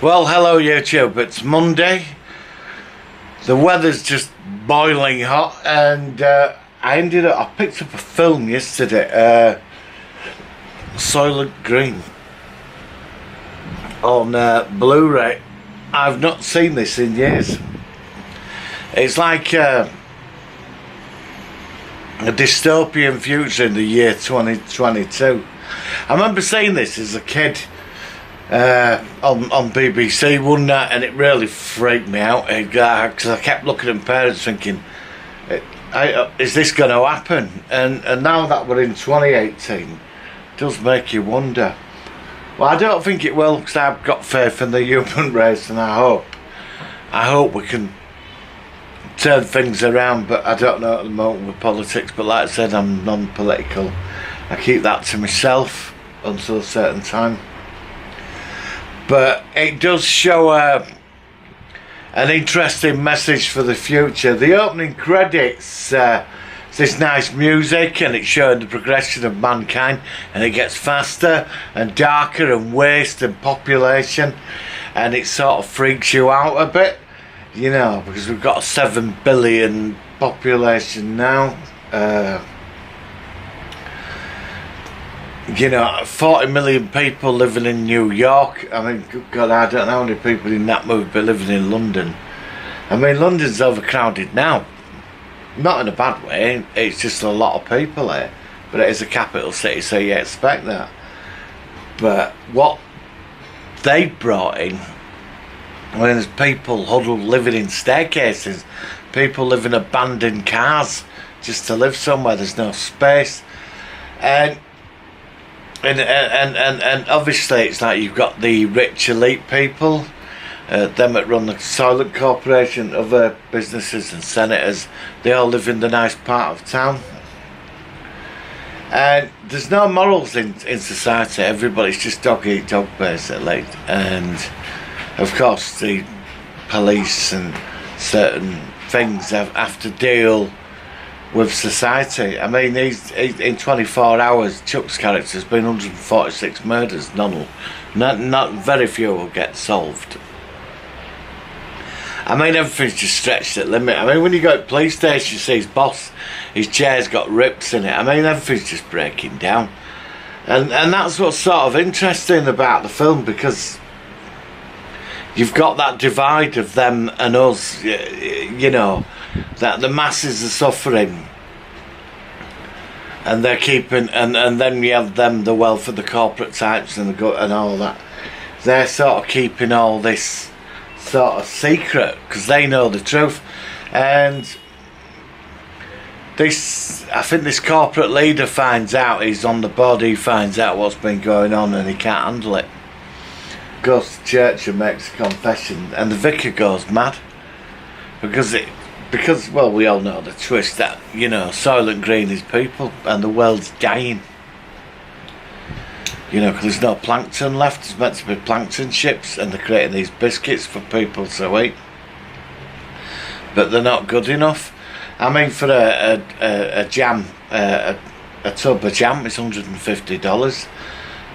Well, hello YouTube, it's Monday. The weather's just boiling hot and I picked up a film yesterday, Soylent Green on Blu-ray. I've not seen this in years. It's like a dystopian future in the year 2022. I remember seeing this as a kid on BBC one night, and it really freaked me out because I kept looking at parents thinking, is this going to happen? And now that we're in 2018, it does make you wonder. Well, I don't think it will, because I've got faith in the human race, and I hope we can turn things around, but I don't know at the moment with politics. But like I said, I'm non-political. I keep that to myself until a certain time. But it does show an interesting message for the future. The opening credits, this nice music, and it's showing the progression of mankind, and it gets faster and darker, and waste and population, and it sort of freaks you out a bit, you know, because we've got a 7 billion population now. 40 million people living in New York. I mean, good God, I don't know how many people in that movie be living in London. I mean, London's overcrowded now. Not in a bad way, it's just a lot of people here. But it is a capital city, so you expect that. But what they brought in, I mean, there's people huddled living in staircases, people live in abandoned cars just to live somewhere, there's no space. And obviously it's like you've got the rich elite people, them that run the Soylent Corporation, other businesses and senators, they all live in the nice part of town. And there's no morals in society, everybody's just dog eat dog basically. And of course the police and certain things have to deal with society. I mean, he's in 24 hours, Chuck's character has been 146 murders. Not very few will get solved. I mean, everything's just stretched at limit. I mean, when you go to the police station, you see his boss, his chair's got rips in it. I mean, everything's just breaking down. And that's what's sort of interesting about the film, because you've got that divide of them and us, you know, that the masses are suffering, and they're keeping, and then you have them, the wealth of the corporate types and and all that. They're sort of keeping all this sort of secret because they know the truth. And I think this corporate leader finds out, he's on the board, he finds out what's been going on and he can't handle it. Goes to church and makes a confession, and the vicar goes mad because well, we all know the twist that, you know, Soylent Green is people and the world's dying, you know, because there's no plankton left. It's meant to be plankton ships, and they're creating these biscuits for people to eat, but they're not good enough. I mean, for a jam, a tub of jam is $150,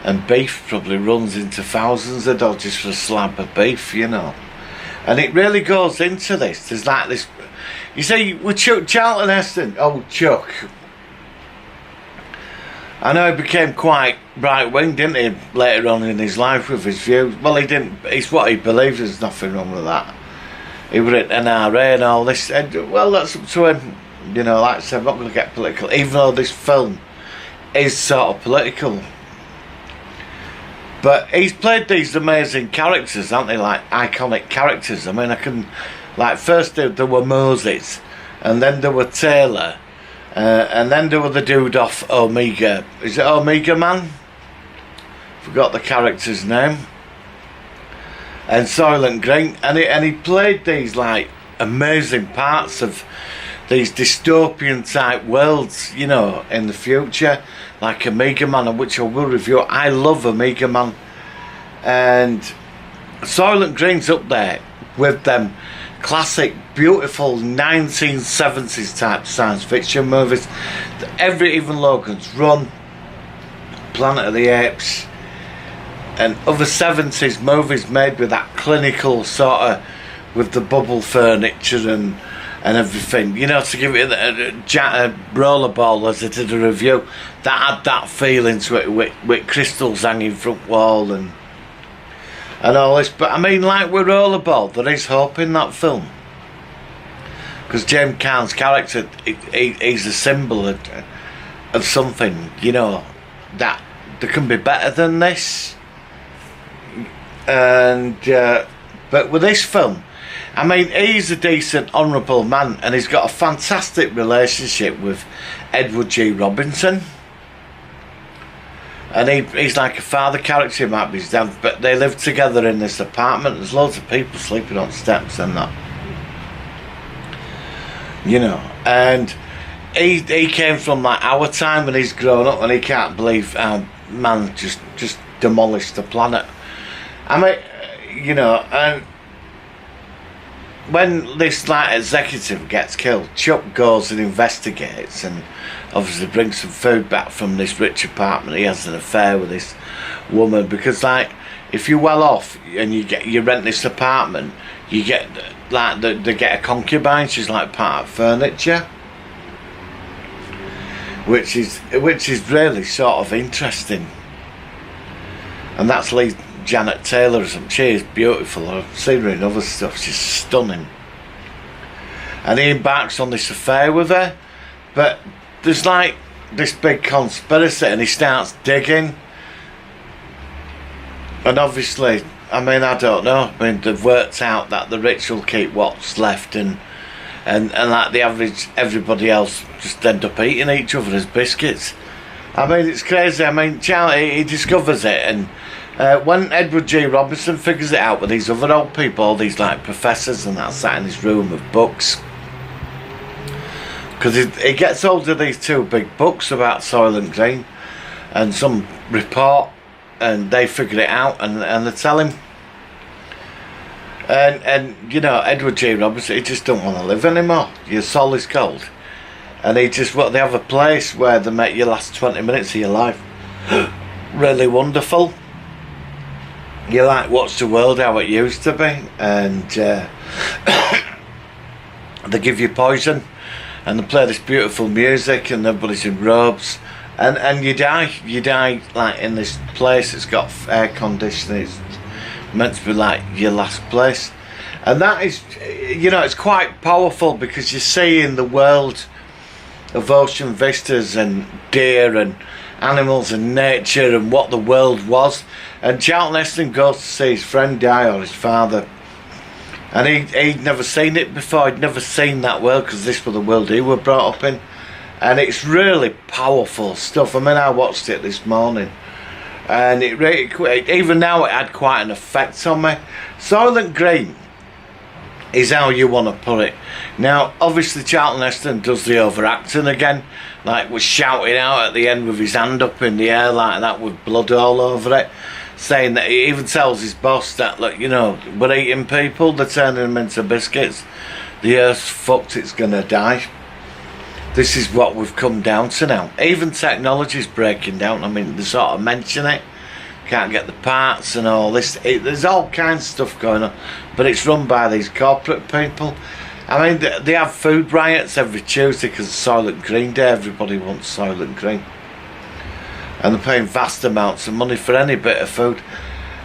and beef probably runs into thousands of dollars just for a slab of beef, you know. And it really goes into this. There's like this, you see, with Charlton Heston, Chuck, I know he became quite right-wing, didn't he, later on in his life with his views. Well, he didn't, it's what he believed, there's nothing wrong with that. He was at NRA and all this, and well, that's up to him. You know, like I said, I'm not going to get political, even though this film is sort of political. But he's played these amazing characters, haven't they? Like iconic characters. I mean, like first there were Moses, and then there were Taylor, and then there were the dude off Omega. Is it Omega Man? Forgot the character's name. And Soylent Green, and he played these like amazing parts of these dystopian type worlds, you know, in the future, like Omega Man, which I will review. I love Omega Man, and Soylent Green's up there with them classic, beautiful 1970s type science fiction movies. Even Logan's Run, Planet of the Apes, other 70s movies made with that clinical sort of, with the bubble furniture and everything, you know, to give it a rollerball as I did a review, that had that feeling to it, with crystals hanging front wall and all this. But I mean, like with Rollerball, there is hope in that film, because James Caan's character, he's a symbol of something, you know, that there can be better than this. And but with this film, I mean, he's a decent, honourable man, and he's got a fantastic relationship with Edward G. Robinson. And he's like a father character, he might be his dad, but they live together in this apartment. There's loads of people sleeping on steps and that, you know. And he came from like our time when he's grown up, and he can't believe how man just demolished the planet. I mean, you know, and when this like executive gets killed, Chuck goes and investigates, and obviously brings some food back from this rich apartment. He has an affair with this woman, because like, if you're well off and you rent this apartment, you get like they get a concubine. She's like part of furniture, which is really sort of interesting. And that's Lee Janet Taylor. She is beautiful. I've seen her in other stuff. She's stunning. And he embarks on this affair with her, but there's like this big conspiracy, and he starts digging. And obviously, I mean, I don't know. I mean, they've worked out that the rich will keep what's left, and like the average, everybody else just end up eating each other as biscuits. I mean, it's crazy. I mean, Charlie, he discovers it, and when Edward G. Robinson figures it out with these other old people, all these like professors and that, sat in his room of books, because he gets hold of these two big books about Soylent Green and some report, and they figured it out, and they tell him. And you know, Edward G. Robinson, he just don't want to live anymore. Your soul is cold. And they have a place where they make you last 20 minutes of your life really wonderful. You like watch the world how it used to be, and they give you poison, and they play this beautiful music, and everybody's in robes, and you die like in this place. It's got air conditioning. It's meant to be like your last place, and that is, you know, it's quite powerful, because you see in the world of ocean vistas and deer and animals and nature and what the world was. And Charlton Heston goes to see his friend die, or his father, and he'd never seen it before. He'd never seen that world, because this was the world he was brought up in, and it's really powerful stuff. I mean, I watched it this morning, and it really, even now, it had quite an effect on me. Soylent Green is how you want to put it. Now, obviously, Charlton Heston does the overacting again, like was shouting out at the end with his hand up in the air like that with blood all over it, saying that he even tells his boss that, look, you know, we're eating people, they're turning them into biscuits, the earth's fucked, it's gonna die. This is what we've come down to now. Even technology's breaking down. I mean, they sort of mention it, can't get the parts and all this. There's all kinds of stuff going on, but it's run by these corporate people. I mean, they have food riots every Tuesday because of Soylent Green Day. Everybody wants Soylent Green, and they're paying vast amounts of money for any bit of food.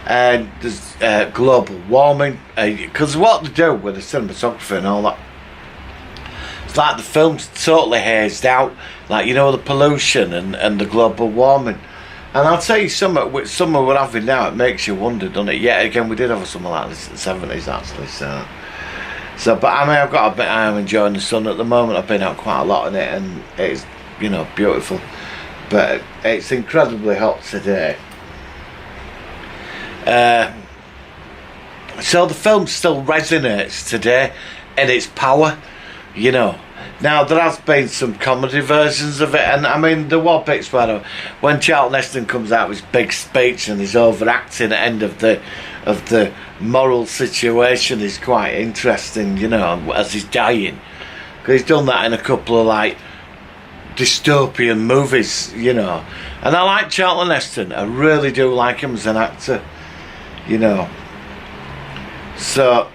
And there's global warming, because what they do with the cinematography and all that, it's like the film's totally hazed out, like, you know, the pollution and the global warming. And I'll tell you something, with summer we're having now, it makes you wonder, doesn't it? Yeah, again, we did have a summer like this in the 70s, actually, so, but I mean, I'm enjoying the sun at the moment. I've been out quite a lot in it, and it's, you know, beautiful. But it's incredibly hot today. So the film still resonates today in its power, you know. Now, there has been some comedy versions of it, and I mean, there were bits where when Charlton Heston comes out with his big speech and he's overacting at the end of the moral situation is quite interesting, you know, as he's dying. Because he's done that in a couple of, like, dystopian movies, you know, And I like Charlton Heston. I really do like him as an actor, you know. So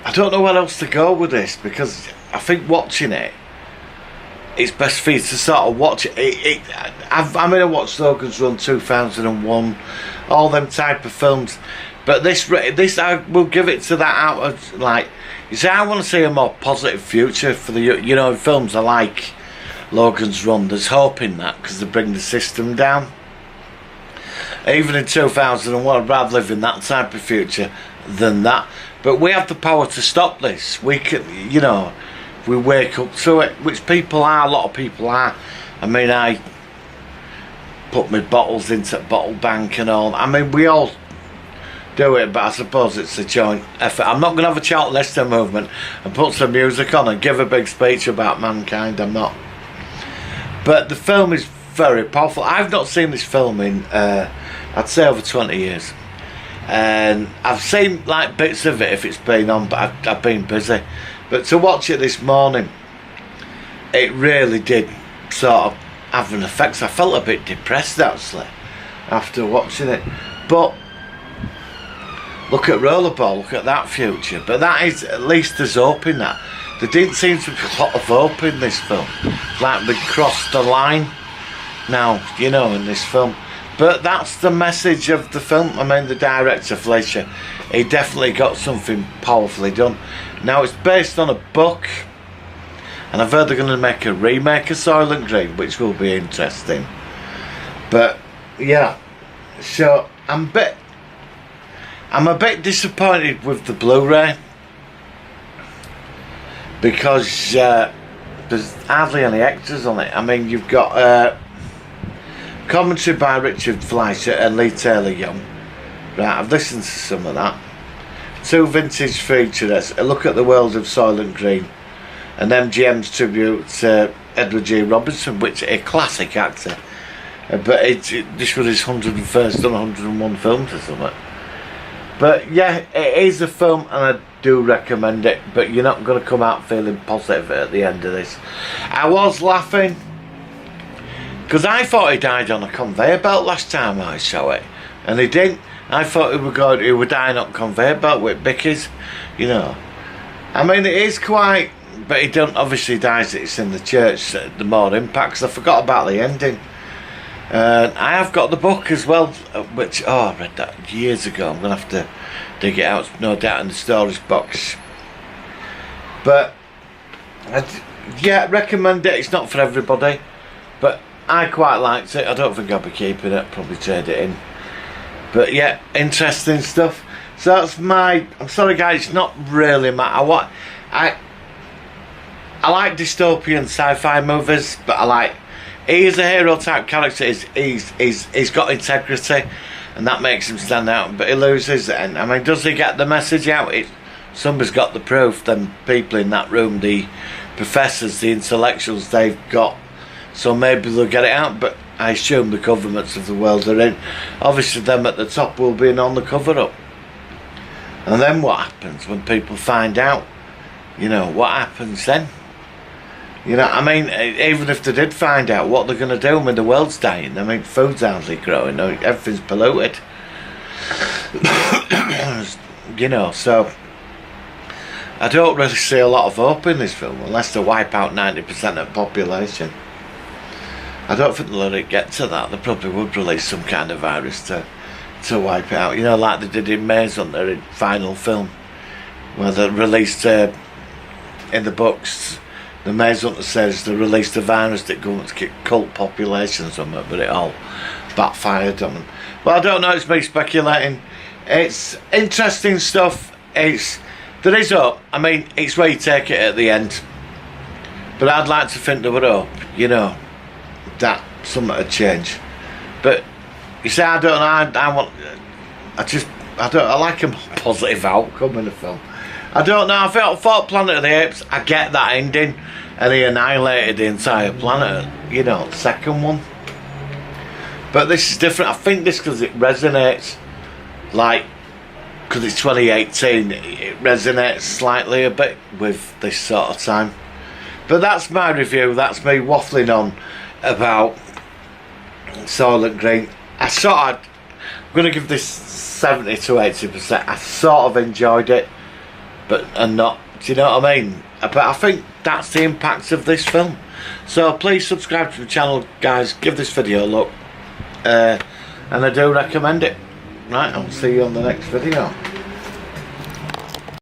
I don't know where else to go with this, because I think watching it, it's best for you to sort of watch it. I watched Logan's Run 2001, all them type of films, but this I will give it to that out of, like, you see, I want to see a more positive future for the, you know, films I like Logan's Run, there's hope in that, because they bring the system down. Even in 2001, I'd rather live in that type of future than that. But we have the power to stop this. We can, you know, we wake up to it, which people are, a lot of people are. I mean, I put my bottles into bottle bank and all. I mean, we all do it, but I suppose it's a joint effort. I'm not going to have a Charlton Heston movement and put some music on and give a big speech about mankind. I'm not. But the film is very powerful. I've not seen this film in, I'd say, over 20 years. And I've seen like bits of it if it's been on, but I've been busy. But to watch it this morning, it really did sort of have an effect. I felt a bit depressed actually after watching it. But look at Rollerball, look at that future. But that is, at least there's hope in that. There didn't seem to be a lot of hope in this film. Like we crossed the line now, you know, in this film. But that's the message of the film. I mean, the director, Fleischer, he definitely got something powerfully done. Now, it's based on a book, and I've heard they're going to make a remake of Soylent Green, which will be interesting. But, yeah, so I'm a bit disappointed with the Blu-ray, because there's hardly any extras on it. I mean, you've got commentary by Richard Fleischer and Lee Taylor-Young. Right, I've listened to some of that. 2 vintage featurettes, a look at the world of Soylent Green, and MGM's tribute to Edward G. Robinson, which is a classic actor. But this was his 101st, done 101 films or something. But yeah, it is a film, and I do recommend it, but you're not going to come out feeling positive at the end of this. I was laughing, because I thought he died on a conveyor belt last time I saw it, and he didn't. I thought he would die on a conveyor belt with bickies, you know. I mean, it is quite, but he don't obviously dies. It's in the church, the more impact, 'cause I forgot about the ending. I have got the book as well, which, I read that years ago. I'm going to have to dig it out, no doubt, in the storage box. But, yeah, recommend it. It's not for everybody, but I quite liked it. I don't think I'll be keeping it, probably trade it in. But yeah, interesting stuff. So that's my, I'm sorry guys, it's not really I like dystopian sci-fi movies, but I like, he is a hero type character. He's got integrity, and that makes him stand out. But he loses, and I mean, does he get the message out? Somebody's got the proof. Them people in that room, the professors, the intellectuals, they've got. So maybe they'll get it out. But I assume the governments of the world are in. Obviously, them at the top will be in on the cover up. And then what happens when people find out? You know, what happens then? You know, I mean, even if they did find out, what they're going to do when the world's dying? I mean, food's hardly growing, everything's polluted. You know, so I don't really see a lot of hope in this film, unless they wipe out 90% of the population. I don't think they'll let it get to that. They probably would release some kind of virus to wipe it out. You know, like they did in Maze Runner, in final film, where they released, in the books, the Maze Runner says they released a virus that go to cult populations or something, but it all backfired on them. But I don't know, it's me speculating. It's interesting stuff. There is hope. I mean, it's where you take it at the end. But I'd like to think there were hope, you know, that something would change. But you see, I don't know. I like a positive outcome in the film. I don't know. I thought Planet of the Apes, I get that ending, and he annihilated the entire planet, you know, the second one. But this is different. I think this, because it resonates, like, because it's 2018, it resonates slightly a bit with this sort of time. But that's my review. That's me waffling on about Soylent Green. I'm going to give this 70 to 80%. I sort of enjoyed it, but not. Do you know what I mean? But I think that's the impact of this film. So please subscribe to the channel, guys. Give this video a look, and I do recommend it. Right, I'll see you on the next video.